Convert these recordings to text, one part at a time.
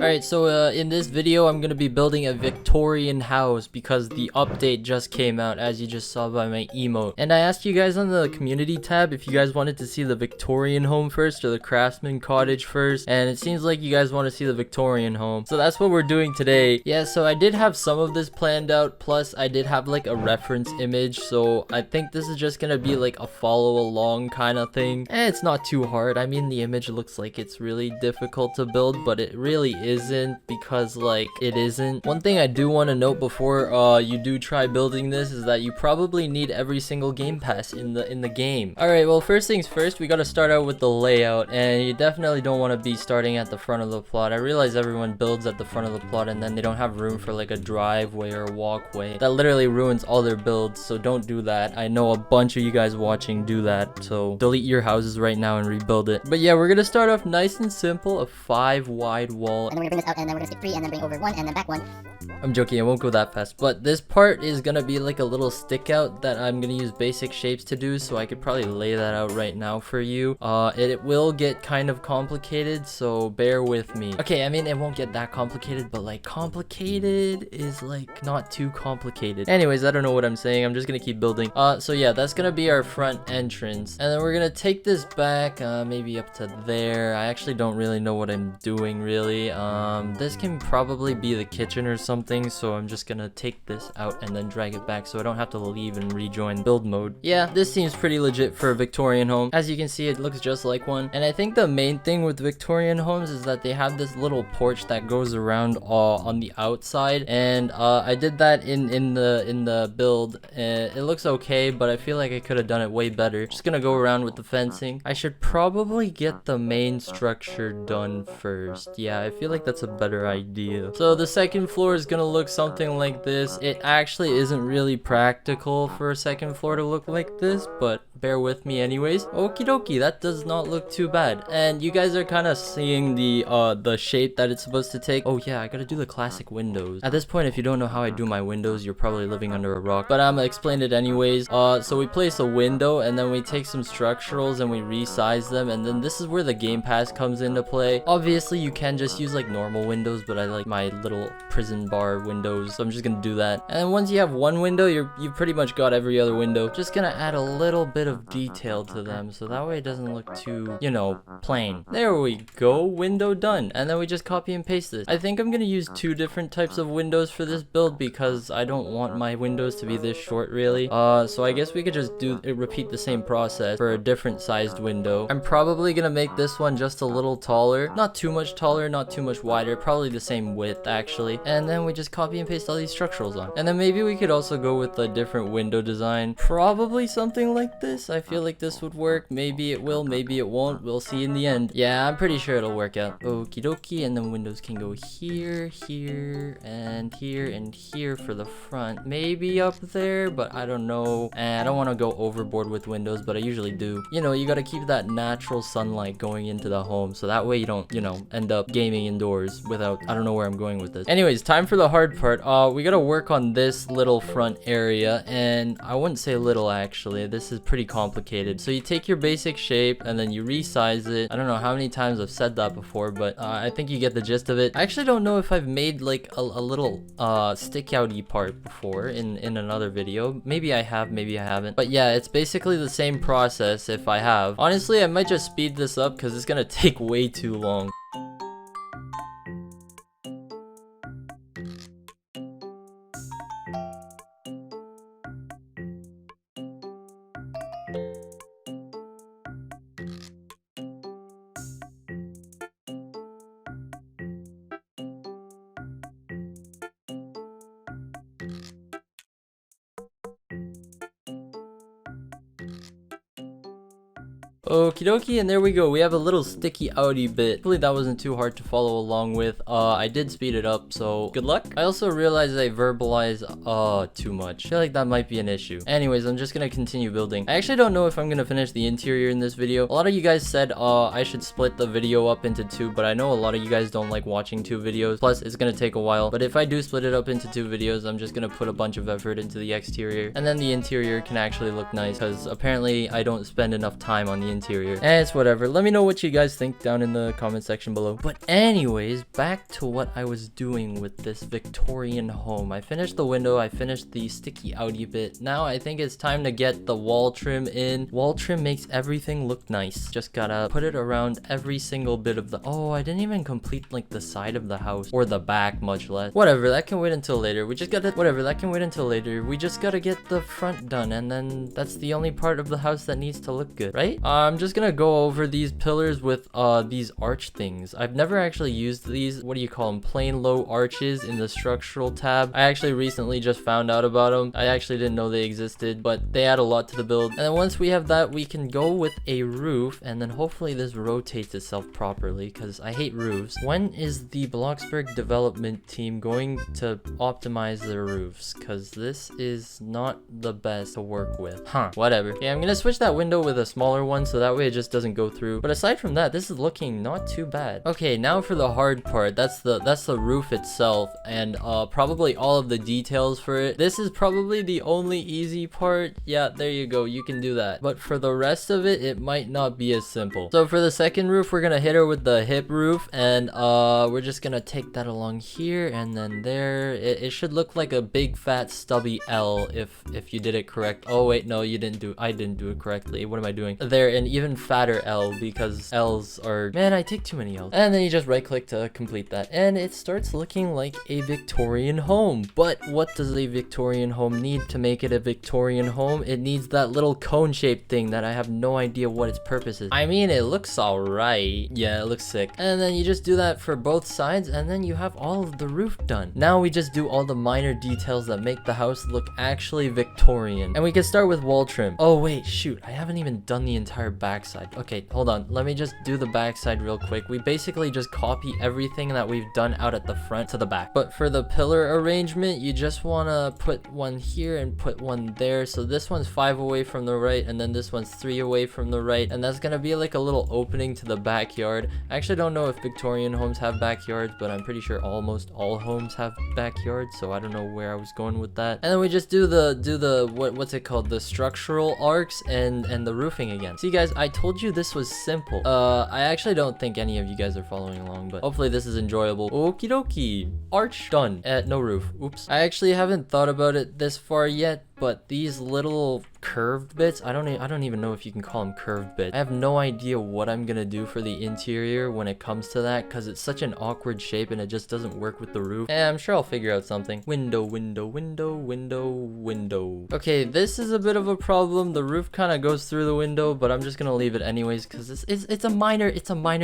Alright, so in this video I'm gonna be building a Victorian house because the update just came out, as you just saw by my emote. And I asked you guys on the community tab if you guys wanted to see the Victorian home first or the craftsman cottage first, and it seems like you guys want to see the Victorian home. So that's what we're doing today. Yeah, so I did have some of this planned out, plus I did have like a reference image, so I think this is just gonna be like a follow along kind of thing. And it's not too hard. I mean, the image looks like it's really difficult to build, but it really isn't, because like it isn't. One thing I do want to note before you do try building this is that you probably need every single game pass in the game. All right, well, first things first, we got to start out with the layout, and you definitely don't want to be starting at the front of the plot. I realize everyone builds at the front of the plot and then they don't have room for like a driveway or a walkway. That literally ruins all their builds, so don't do that. I know a bunch of you guys watching do that, so delete your houses right now and rebuild it. But yeah, we're gonna start off nice and simple, a 5 wide wall. And then we're gonna bring this out, and then we're gonna skip 3, and then bring over 1, and then back 1. I'm joking, it won't go that fast, but this part is gonna be like a little stick out that I'm gonna use basic shapes to do, so I could probably lay that out right now for you. It will get kind of complicated, so bear with me. Okay, I mean, it won't get that complicated, but like complicated is like not too complicated. Anyways, I don't know what I'm saying, I'm just gonna keep building. So yeah, that's gonna be our front entrance, and then we're gonna take this back, maybe up to there. I actually don't really know what I'm doing really. This can probably be the kitchen or something, so I'm just gonna take this out and then drag it back so I don't have to leave and rejoin build mode. Yeah, this seems pretty legit for a Victorian home. As you can see, it looks just like one. And I think the main thing with Victorian homes is that they have this little porch that goes around on the outside, and I did that in the build. It looks okay, but I feel like I could have done it way better. Just gonna go around with the fencing. I should probably get the main structure done first. Yeah, I feel like that's a better idea. So the second floor is gonna look something like this. It actually isn't really practical for a second floor to look like this, but bear with me anyways. Okie dokie, that does not look too bad. And you guys are kind of seeing the shape that it's supposed to take. Oh yeah, I gotta do the classic windows. At this point, if you don't know how I do my windows, you're probably living under a rock, but I'm gonna explain it anyways. So we place a window, and then we take some structurals and we resize them, and then this is where the game pass comes into play. Obviously you can just use like normal windows, but I like my little prison bar windows, so I'm just gonna do that. And then once you have one window, you've pretty much got every other window. Just gonna add a little bit of detail to them, so that way it doesn't look too, you know, plain. There we go, window done. And then we just copy and paste this. I think I'm gonna use 2 different types of windows for this build because I don't want my windows to be this short really. So I guess we could just repeat the same process for a different sized window. I'm probably gonna make this one just a little taller, not too much taller, not too much wider, probably the same width actually. And then we just copy and paste all these structurals on. And then maybe we could also go with a different window design, probably something like this. I feel like this would work. Maybe it will, maybe it won't. We'll see in the end. Yeah, I'm pretty sure it'll work out. Okie dokie, and then windows can go here, here, and here for the front. Maybe up there, but I don't know. And I don't want to go overboard with windows, but I usually do. You know, you got to keep that natural sunlight going into the home, so that way you don't, you know, end up gaming indoors without, I don't know where I'm going with this. Anyways, time for the hard part. We got to work on this little front area, and I wouldn't say little actually. This is pretty complicated. So you take your basic shape and then you resize it. I don't know how many times I've said that before, but I think you get the gist of it. I actually don't know if I've made like a little stick outy part before in another video. Maybe I have, maybe I haven't. But yeah, it's basically the same process if I have. Honestly, I might just speed this up because it's gonna take way too long. Okie dokie, and there we go. We have a little sticky outy bit. Hopefully that wasn't too hard to follow along with. I did speed it up, so good luck. I also realized I verbalize too much. I feel like that might be an issue. Anyways, I'm just gonna continue building. I actually don't know if I'm gonna finish the interior in this video. A lot of you guys said I should split the video up into 2, but I know a lot of you guys don't like watching 2 videos. Plus, it's gonna take a while. But if I do split it up into 2 videos, I'm just gonna put a bunch of effort into the exterior, and then the interior can actually look nice, because apparently I don't spend enough time on the interior interior. And it's whatever. Let me know what you guys think down in the comment section below. But anyways, back to what I was doing with this Victorian home. I finished the window, I finished the sticky outy bit. Now I think it's time to get the wall trim in. Wall trim makes everything look nice. Just gotta put it around every single bit of the... Oh, I didn't even complete like the side of the house or the back, much less. Whatever, that can wait until later. We just gotta... Whatever, that can wait until later. We just gotta get the front done, and then that's the only part of the house that needs to look good, right? I'm just gonna go over these pillars with these arch things. I've never actually used these, what do you call them, plain low arches in the structural tab. I actually recently just found out about them. I actually didn't know they existed, but they add a lot to the build. And then once we have that, we can go with a roof, and then hopefully this rotates itself properly, because I hate roofs. When is the Bloxburg development team going to optimize their roofs? Because this is not the best to work with. Whatever. Okay, I'm gonna switch that window with a smaller one, so that way it just doesn't go through. But aside from that, this is looking not too bad. Okay, now for the hard part. That's the roof itself, and probably all of the details for it. This is probably the only easy part. Yeah, there you go, you can do that. But for the rest of it, it might not be as simple. So for the second roof, we're gonna hit her with the hip roof, and we're just gonna take that along here and then there. It should look like a big fat stubby L if you did it correct. Oh wait, no, you didn't do... I didn't do it correctly. What am I doing? There, an even fatter L, because L's are... Man, I take too many L's. And then you just right click to complete that, and it starts looking like a Victorian home. But what does a Victorian home need to make it a Victorian home? It needs that little cone shaped thing that I have no idea what its purpose is. I mean, it looks alright. Yeah, it looks sick. And then you just do that for both sides, and then you have all of the roof done. Now we just do all the minor details that make the house look actually Victorian. And we can start with wall trim. Oh wait, shoot, I haven't even done the entire backside. Okay, hold on, let me just do the backside real quick. We basically just copy everything that we've done out at the front to the back. But for the pillar arrangement, you just want to put one here and put one there. So this one's 5 away from the right, and then this one's 3 away from the right, and that's gonna be like a little opening to the backyard. I actually don't know if Victorian homes have backyards, but I'm pretty sure almost all homes have backyards, so I don't know where I was going with that. And then we just do the what's it called, the structural arcs and the roofing again. See guys, I told you this was simple. I actually don't think any of you guys are following along, but hopefully this is enjoyable. Okie dokie, arch done. No roof. Oops, I actually haven't thought about it this far yet, but these little curved bits, I don't even know if you can call them curved bits. I have no idea what I'm gonna do for the interior when it comes to that, because it's such an awkward shape and it just doesn't work with the roof. And I'm sure I'll figure out something. Window, window, window, window, window. Okay, this is a bit of a problem. The roof kind of goes through the window, but I'm just gonna leave it anyways, because it's a minor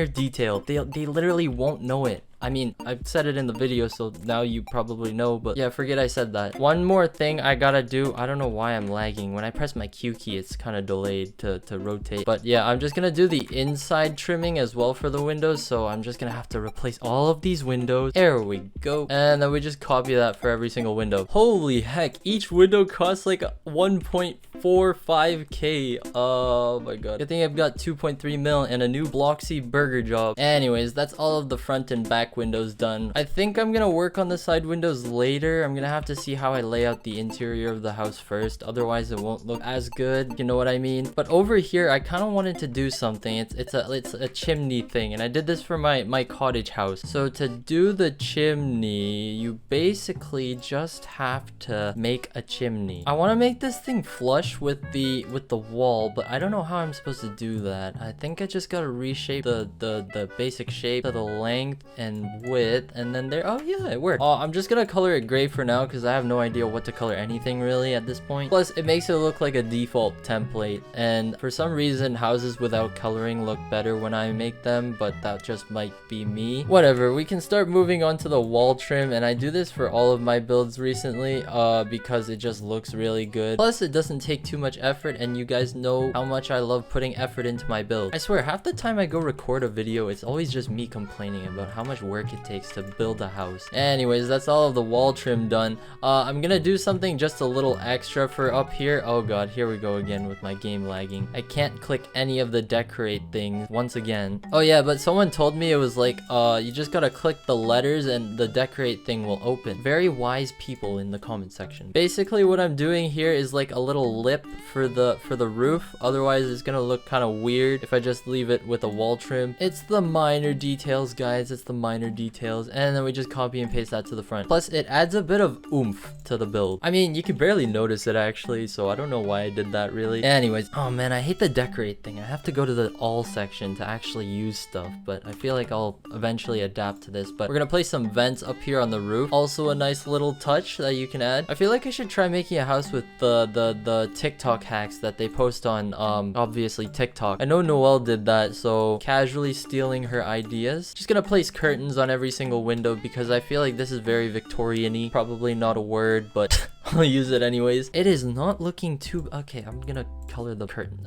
detail. They literally won't know it. I mean, I've said it in the video, so now you probably know, but yeah, forget I said that. One more thing I gotta do. I don't know why I'm lagging. When I press my Q key, it's kind of delayed to rotate. But yeah, I'm just gonna do the inside trimming as well for the windows, so I'm just gonna have to replace all of these windows. There we go. And then we just copy that for every single window. Holy heck, each window costs like 1.45k. Oh my god. I think I've got 2.3 mil and a new Bloxy burger job. Anyways, that's all of the front and back windows done. I think I'm gonna work on the side windows later. I'm gonna have to see how I lay out the interior of the house first, otherwise it won't look as good, you know what I mean? But over here I kind of wanted to do something. It's a chimney thing, and I did this for my cottage house. So to do the chimney, you basically just have to make a chimney. I want to make this thing flush with the wall, but I don't know how I'm supposed to do that. I think I just gotta reshape the basic shape to the length and width, and then there. Oh yeah, it worked. I'm just gonna color it gray for now, because I have no idea what to color anything really at this point. Plus it makes it look like a default template, and for some reason houses without coloring look better when I make them, but that just might be me. Whatever, we can start moving on to the wall trim, and I do this for all of my builds recently because it just looks really good. Plus it doesn't take too much effort, and you guys know how much I love putting effort into my build. I swear, half the time I go record a video, it's always just me complaining about how much work it takes to build a house. Anyways, that's all of the wall trim done. I'm gonna do something just a little extra for up here. Oh god, here we go again with my game lagging. I can't click any of the decorate things once again. Oh yeah, but someone told me it was like you just gotta click the letters and the decorate thing will open. Very wise people in the comment section. Basically what I'm doing here is like a little lip for the roof. Otherwise, it's gonna look kind of weird if I just leave it with a wall trim. It's the minor details, guys. It's the minor details. And then we just copy and paste that to the front. Plus, it adds a bit of oomph to the build. I mean, you can barely notice it actually, so I don't know why I did that really. Anyways, oh man, I hate the decorate thing. I have to go to the all section to actually use stuff, but I feel like I'll eventually adapt to this. But we're gonna place some vents up here on the roof. Also a nice little touch that you can add. I feel like I should try making a house with the TikTok hacks that they post on obviously TikTok. I know Noelle did that, so casually stealing her ideas. Just gonna place curtains on every single window because I feel like this is very Victorian-y. Probably not a word, but I'll use it anyways. It is not looking too okay. I'm gonna color the curtain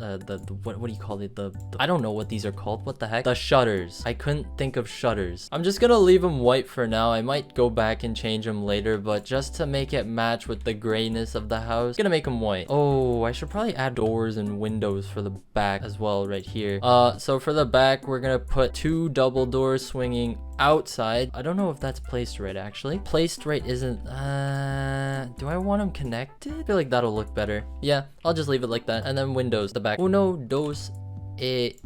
what do you call it, the I don't know what these are called. What the heck? The shutters. I couldn't think of shutters. I'm just gonna leave them white for now. I might go back and change them later, but just to make it match with the grayness of the house, I'm gonna make them white. Oh, I should probably add doors and windows for the back as well right here. So for the back, we're gonna put 2 double doors swinging outside. I don't know if that's placed right actually. Placed right isn't do I want them connected? I feel like that'll look better. Yeah, I'll just leave it like that. And then windows, the back. Uno, dos,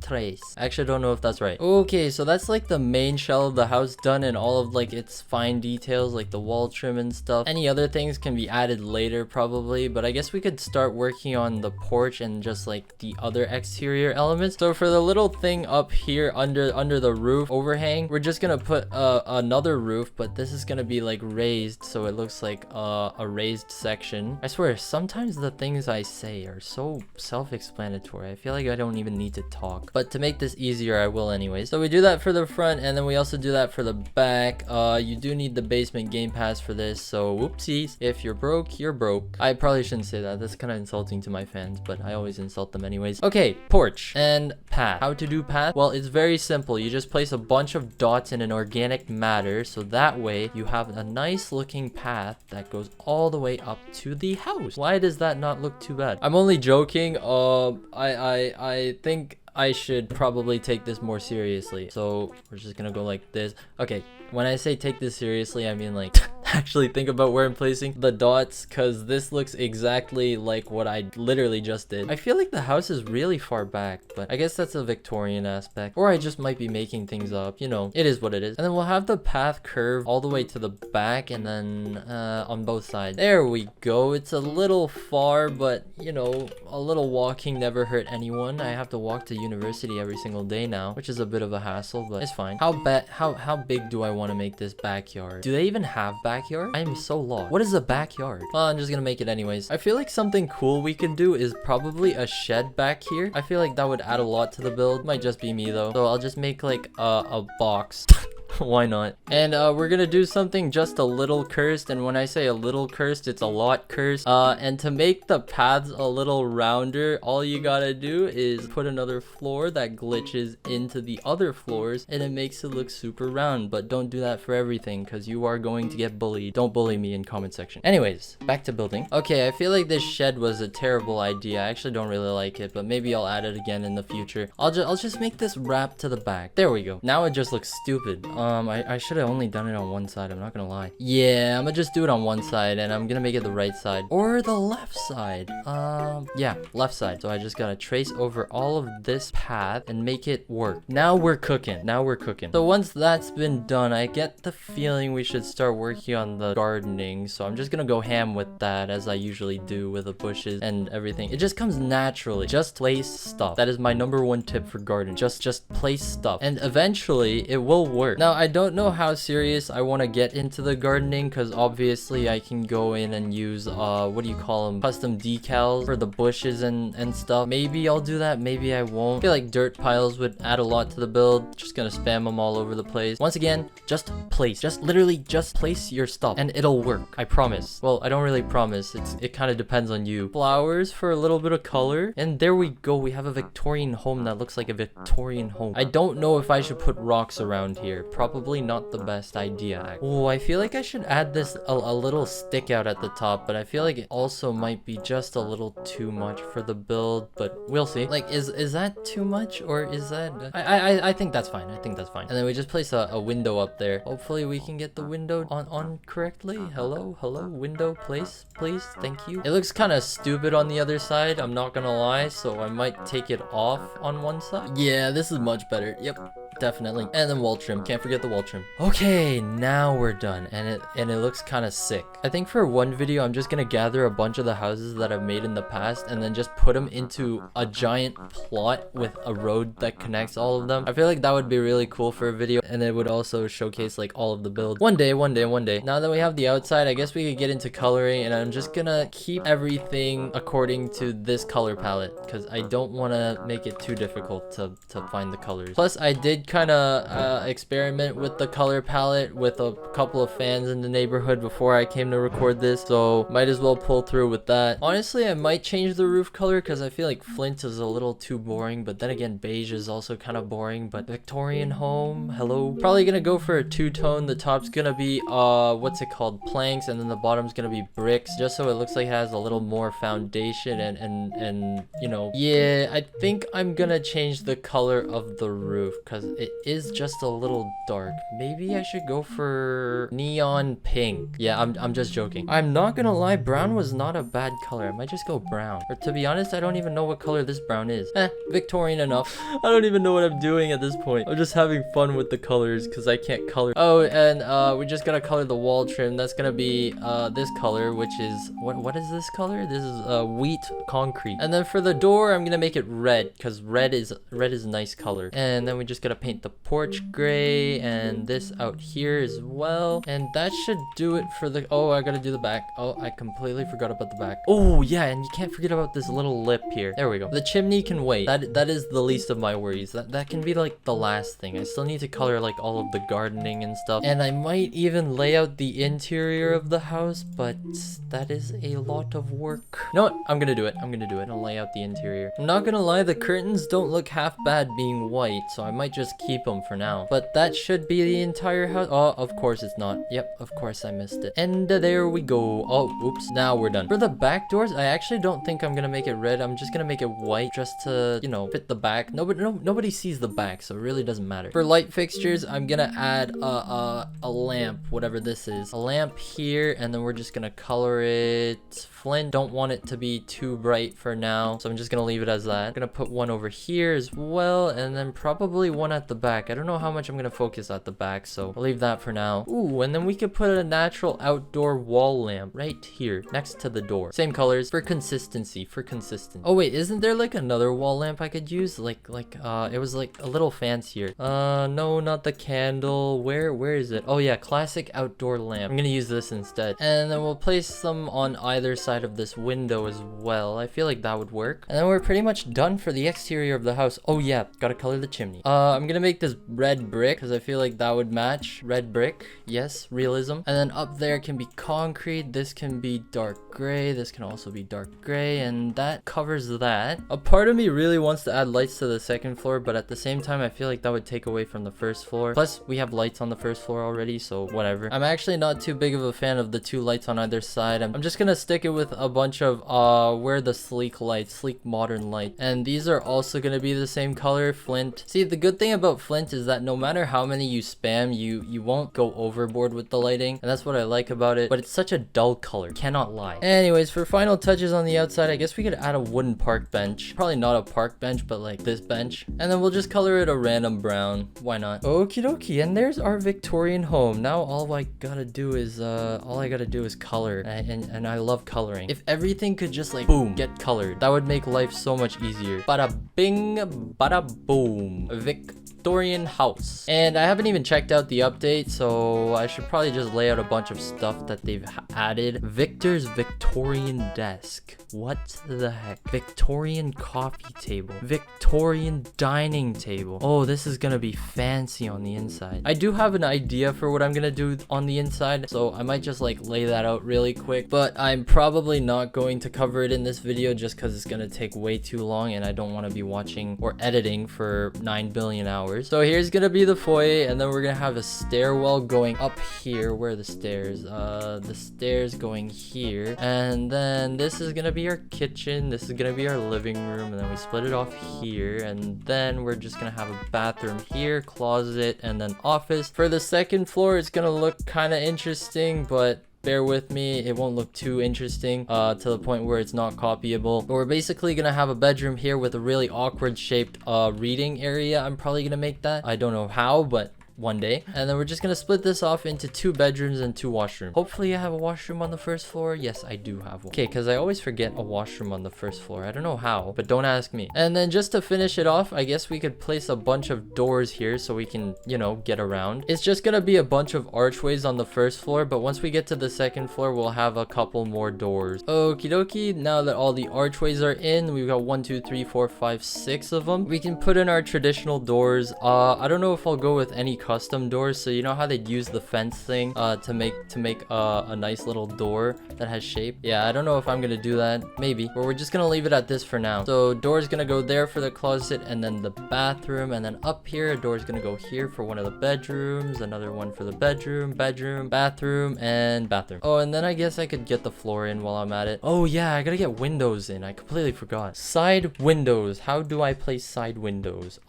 tres. I actually don't know if that's right. Okay, so that's like the main shell of the house done and all of like its fine details like the wall trim and stuff. Any other things can be added later probably, but I guess we could start working on the porch and just like the other exterior elements. So for the little thing up here under the roof overhang, we're just gonna put another roof, but this is gonna be like raised, so it looks like a raised section. I swear sometimes the things I say are so self-explanatory. I feel like I don't even need to talk, but to make this easier I will anyways. So we do that for the front, and then we also do that for the back. You do need the basement game pass for this, so whoopsies. If you're broke, you're broke. I probably shouldn't say that. That's kind of insulting to my fans, but I always insult them anyways. Okay, porch and path. How to do path? Well, it's very simple. You just place a bunch of dots in an organic matter, so that way you have a nice looking path that goes all the way up to the house. Why does that not look too bad? I'm only joking. I think I should probably take this more seriously. So we're just gonna go like this. Okay, when I say take this seriously, I mean like actually think about where I'm placing the dots, because this looks exactly like what I literally just did. I feel like the house is really far back, but I guess that's a Victorian aspect, or I just might be making things up, you know. It is what it is. And then we'll have the path curve all the way to the back, and then on both sides. There we go. It's a little far, but you know, a little walking never hurt anyone. I have to walk to university every single day now, which is a bit of a hassle, but it's fine. How big do I want to make this backyard? Do they even have backyard? I am so lost. What is a backyard? Well, I'm just gonna make it anyways. I feel like something cool we could do is probably a shed back here. I feel like that would add a lot to the build. Might just be me though. So I'll just make like a box. Why not? And we're gonna do something just a little cursed, and when I say a little cursed, it's a lot cursed. And to make the paths a little rounder, all you gotta do is put another floor that glitches into the other floors, and it makes it look super round. But don't do that for everything, because you are going to get bullied. Don't bully me in comment section. Anyways, back to building. Okay, I feel like this shed was a terrible idea. I actually don't really like it, but maybe I'll add it again in the future. I'll just make this wrap to the back. There we go. Now it just looks stupid. I should have only done it on one side, I'm not gonna lie. Yeah, I'm gonna just do it on one side, and I'm gonna make it the right side. Or the left side. Yeah, left side. So I just gotta trace over all of this path and make it work. Now we're cooking. Now we're cooking. So once that's been done, I get the feeling we should start working on the gardening. So I'm just gonna go ham with that, as I usually do with the bushes and everything. It just comes naturally. Just place stuff. That is my #1 tip for garden. Just place stuff. And eventually, it will work. Now, I don't know how serious I want to get into the gardening, because obviously I can go in and use what do you call them, custom decals for the bushes and stuff. Maybe I'll do that, maybe I won't. I feel like dirt piles would add a lot to the build. Just gonna spam them all over the place. Once again, just place, just literally just place your stuff and it'll work, I promise. Well, I don't really promise, it kind of depends on you. Flowers for a little bit of color, and there we go. We have a Victorian home that looks like a Victorian home. I don't know if I should put rocks around here. Probably probably not the best idea. Oh, I feel like I should add this a little stick out at the top, but I feel like it also might be just a little too much for the build, but we'll see. Like, is that too much, or is that... I think that's fine. I think that's fine. And then we just place a window up there. Hopefully we can get the window on correctly. Hello, window, place, please, thank you. It looks kind of stupid on the other side, I'm not gonna lie, so I might take it off on one side. Yeah, this is much better. Yep, definitely. And then wall trim, can't forget the wall trim. Okay, now we're done, and it looks kind of sick. I think for one video I'm just gonna gather a bunch of the houses that I've made in the past and then just put them into a giant plot with a road that connects all of them. I feel like that would be really cool for a video, and it would also showcase like all of the builds. One day. Now that we have the outside, I guess we could get into coloring, and I'm just gonna keep everything according to this color palette because I don't want to make it too difficult to find the colors. Plus, I did kind of experiment with the color palette with a couple of fans in the neighborhood before I came to record this, so might as well pull through with that. Honestly, I might change the roof color because I feel like flint is a little too boring, but then again, beige is also kind of boring. But Victorian home, hello. Probably gonna go for a two-tone. The top's gonna be what's it called, planks, and then the bottom's gonna be bricks, just so it looks like it has a little more foundation and you know. Yeah, I think I'm gonna change the color of the roof because it is just a little dark. Maybe I should go for neon pink. Yeah, I'm just joking. I'm not gonna lie, brown was not a bad color. I might just go brown, or to be honest, I don't even know what color this brown is. Victorian enough. I don't even know what I'm doing at this point. I'm just having fun with the colors because I can't color. Oh, and we just gotta color the wall trim. That's gonna be this color, which is what is this color? This is wheat concrete. And then for the door, I'm gonna make it red because red is a nice color. And then we just gotta paint the porch gray and this out here as well. And that should do it for the... Oh, I gotta do the back. Oh, I completely forgot about the back. Oh yeah, and you can't forget about this little lip here. There we go. The chimney can wait. That is the least of my worries. That can be like the last thing. I still need to color like all of the gardening and stuff. And I might even lay out the interior of the house, but that is a lot of work. You know what? I'm gonna do it. I'll lay out the interior. I'm not gonna lie, the curtains don't look half bad being white, so I might just keep them for now. But that should be the entire house. Oh, of course it's not. Yep, of course I missed it. And there we go. Oh, oops. Now we're done. For the back doors, I actually don't think I'm gonna make it red. I'm just gonna make it white just to, you know, fit the back. Nobody sees the back, so it really doesn't matter. For light fixtures, I'm gonna add a lamp, whatever this is. A lamp here, and then we're just gonna color it flint. Don't want it to be too bright for now, so I'm just gonna leave it as that. I'm gonna put one over here as well, and then probably one at the back. I don't know how much I'm gonna focus at the back, so I'll leave that for now. Ooh, and then we could put a natural outdoor wall lamp right here next to the door. Same colors for consistency, Oh wait, isn't there like another wall lamp I could use? Like it was like a little fancier. No, not the candle. Where is it? Oh yeah, classic outdoor lamp. I'm gonna use this instead. And then we'll place them on either side of this window as well. I feel like that would work. And then we're pretty much done for the exterior of the house. Oh yeah, gotta color the chimney. I'm gonna make this red brick because I feel like that would match. Red brick, yes, realism. And then up there can be concrete. This can be dark gray. This can also be dark gray, and that covers that. A part of me really wants to add lights to the second floor, but at the same time I feel like that would take away from the first floor. Plus we have lights on the first floor already, so whatever. I'm actually not too big of a fan of the two lights on either side. I'm just gonna stick it with a bunch of where the sleek lights, sleek modern light, and these are also gonna be the same color, flint. See, the good thing about flint is that no matter how many you spam, you won't go overboard with the lighting, and that's what I like about it. But it's such a dull color, cannot lie. Anyways, for final touches on the outside, I guess we could add a wooden park bench. Probably not a park bench, but like this bench, and then we'll just color it a random brown. Why not? Okie dokie, and there's our Victorian home. Now all I gotta do is color, and I love coloring. If everything could just like boom get colored, that would make life so much easier. Bada bing, bada boom. Victorian house. And I haven't even checked out the update, so I should probably just lay out a bunch of stuff that they've added. Victor's Victorian desk. What the heck? Victorian coffee table. Victorian dining table. Oh, this is gonna be fancy on the inside. I do have an idea for what I'm gonna do on the inside, so I might just like lay that out really quick, but I'm probably not going to cover it in this video just because it's gonna take way too long and I don't want to be watching or editing for 9 billion hours. doors. So here's gonna be the foyer, and then we're gonna have a stairwell going up here. Where are the stairs? The stairs going here, and then this is gonna be our kitchen. This is gonna be our living room, and then we split it off here, and then we're just gonna have a bathroom here, closet, and then office. For the second floor, it's gonna look kind of interesting, but bear with me, it won't look too interesting to the point where it's not copyable. But we're basically gonna have a bedroom here with a really awkward shaped reading area. I'm probably gonna make that. I don't know how, but one day. And then we're just gonna split this off into 2 bedrooms and 2 washrooms. Hopefully I have a washroom on the first floor. Yes, I do have one. Okay, because I always forget a washroom on the first floor. I don't know how, but don't ask me. And then just to finish it off, I guess we could place a bunch of doors here so we can, you know, get around. It's just gonna be a bunch of archways on the first floor, but once we get to the second floor, we'll have a couple more doors. Okie dokie, now that all the archways are in, we've got 1, 2, 3, 4, 5, 6 of them. We can put in our traditional doors. I don't know if I'll go with any custom doors. So you know how they'd use the fence thing to make a nice little door that has shape? Yeah, I don't know if I'm gonna do that. Maybe. But we're just gonna leave it at this for now. So door's gonna go there for the closet, and then the bathroom, and then up here a door's gonna go here for one of the bedrooms, another one for the bedroom, bathroom, and bathroom. Oh, and then I guess I could get the floor in while I'm at it. Oh yeah, I gotta get windows in. I completely forgot. Side windows. How do I place side windows?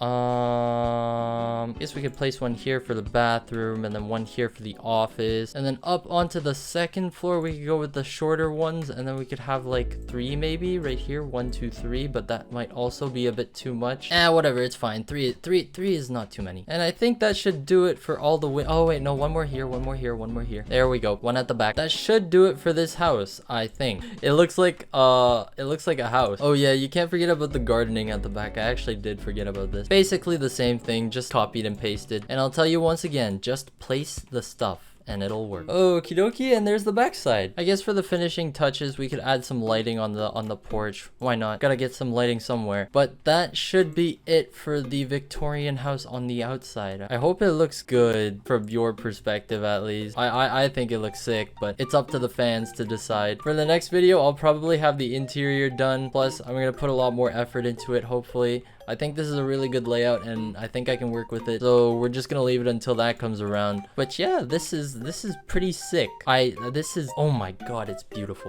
Guess we could place one here for the bathroom, and then one here for the office, and then up onto the second floor we could go with the shorter ones, and then we could have like 3 maybe right here. 1, 2, 3, but that might also be a bit too much. Whatever, it's fine. 3 is not too many. And I think that should do it for all the oh wait, no, one more here, one more here, one more here. There we go, one at the back. That should do it for this house, I think. It looks like a house. Oh yeah, you can't forget about the gardening at the back. I actually did forget about this. Basically the same thing, just copied and pasted. And I'll tell you once again, just place the stuff and it'll work. Okie dokie, and there's the backside. I guess for the finishing touches, we could add some lighting on the porch. Why not? Gotta get some lighting somewhere. But that should be it for the Victorian house on the outside. I hope it looks good from your perspective, at least. I think it looks sick, but it's up to the fans to decide. For the next video, I'll probably have the interior done. Plus, I'm gonna put a lot more effort into it, hopefully. I think this is a really good layout, and I think I can work with it. So we're just gonna leave it until that comes around. But yeah, this is pretty sick. Oh my god, it's beautiful.